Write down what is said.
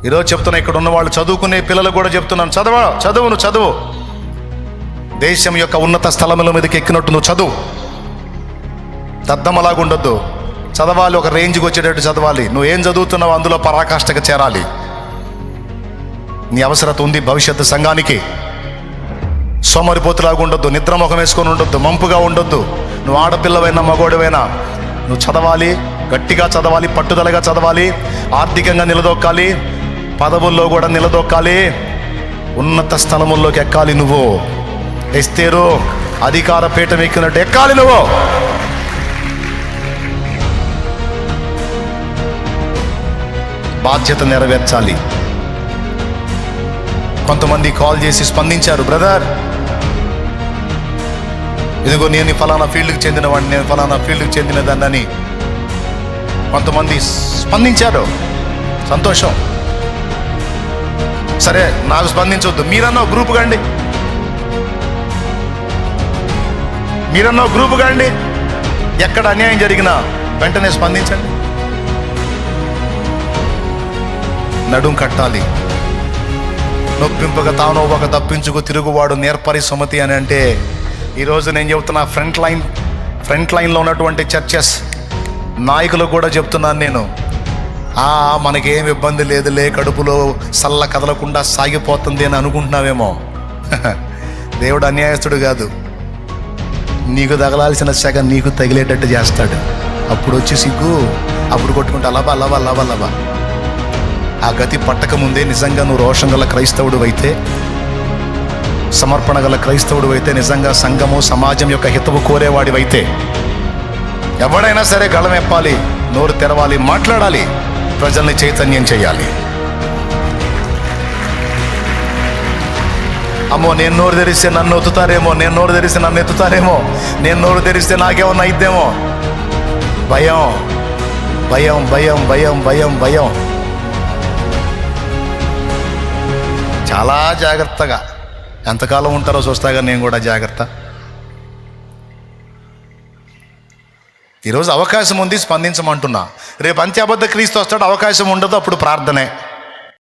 ఈరోజు చెప్తున్నా, ఇక్కడ ఉన్న వాళ్ళు చదువుకునే పిల్లలు కూడా చెప్తున్నాను, చదువు. దేశం యొక్క ఉన్నత స్థలముల మీదకి ఎక్కినట్టు నువ్వు చదువు. దద్దమలాగా ఉండొద్దు, చదవాలి, ఒక రేంజ్కి వచ్చేటట్టు చదవాలి. నువ్వు ఏం చదువుతున్నావు అందులో పరాకాష్ఠగా చేరాలి. నీ అవసరత ఉంది భవిష్యత్తు సంఘానికి. సోమరిపోతులాగా ఉండొద్దు, నిద్రముఖం వేసుకొని ఉండొద్దు, మంపుగా ఉండొద్దు. నువ్వు ఆడపిల్లవైనా మగోడివైనా నువ్వు చదవాలి, గట్టిగా చదవాలి, పట్టుదలగా చదవాలి, ఆర్థికంగా నిలదొక్కాలి, పదవుల్లో కూడా నిలదొక్కాలి, ఉన్నత స్థలముల్లోకి ఎక్కాలి. నువ్వు ఎస్తేరు అధికార పీఠం ఎక్కినట్టు ఎక్కాలి. నువ్వు బాధ్యత నెరవేర్చాలి. కొంతమంది కాల్ చేసి స్పందించారు, బ్రదర్ ఇదిగో నేను ఫలానా ఫీల్డ్కి చెందినవాడిని, నేను ఫలానా ఫీల్డ్కి చెందినదాన్ని అని కొంతమంది స్పందించారు. సంతోషం. సరే, నాకు స్పందించవద్దు, మీరన్నా గ్రూప్ కండి, ఎక్కడ అన్యాయం జరిగినా వెంటనే స్పందించండి. నడుం కట్టాలి. నొప్పింపక తాను ఒక తప్పించుకు తిరుగువాడు నేర్పరి సుమతి అని అంటే, ఈరోజు నేను చెబుతున్నా, ఫ్రంట్ లైన్లో ఉన్నటువంటి చర్చెస్ నాయకులకు కూడా చెప్తున్నాను నేను, మనకేం ఇబ్బంది లేదులే, కడుపులో సల్ల కదలకుండా సాగిపోతుంది అని అనుకుంటున్నావేమో. దేవుడు అన్యాయస్తుడు కాదు. నీకు తగలాల్సిన సెగ నీకు తగిలేటట్టు చేస్తాడు. అప్పుడు వచ్చి సిగ్గు, అప్పుడు కొట్టుకుంటా లబా. ఆ గతి పట్టక ముందే నిజంగా నువ్వు రోషం గల క్రైస్తవుడు అయితే, సమర్పణ గల క్రైస్తవుడు అయితే, నిజంగా సంఘము సమాజం యొక్క హితవు కోరేవాడివైతే, ఎవడైనా సరే గళమెప్పాలి, నోరు తెరవాలి, మాట్లాడాలి, ప్రజల్ని చైతన్యం చేయాలి. అమ్మో, నేను నోరు తెరిస్తే నన్ను ఎత్తుతారేమో, నేను నోరు తెరిస్తే నన్ను ఎత్తుతారేమో, నేను నోరు తెరిస్తే నాకేమన్నా అయిద్దేమో. భయం. చాలా జాగ్రత్తగా. ఎంతకాలం ఉంటారో చూస్తాగా నేను కూడా జాగ్రత్త. ఈరోజు అవకాశం ఉంది, స్పందించమంటున్నా. రేపు అంత్యాబద్ధ క్రీస్తు వస్తాడు, అవకాశం ఉండదు, అప్పుడు ప్రార్థనే.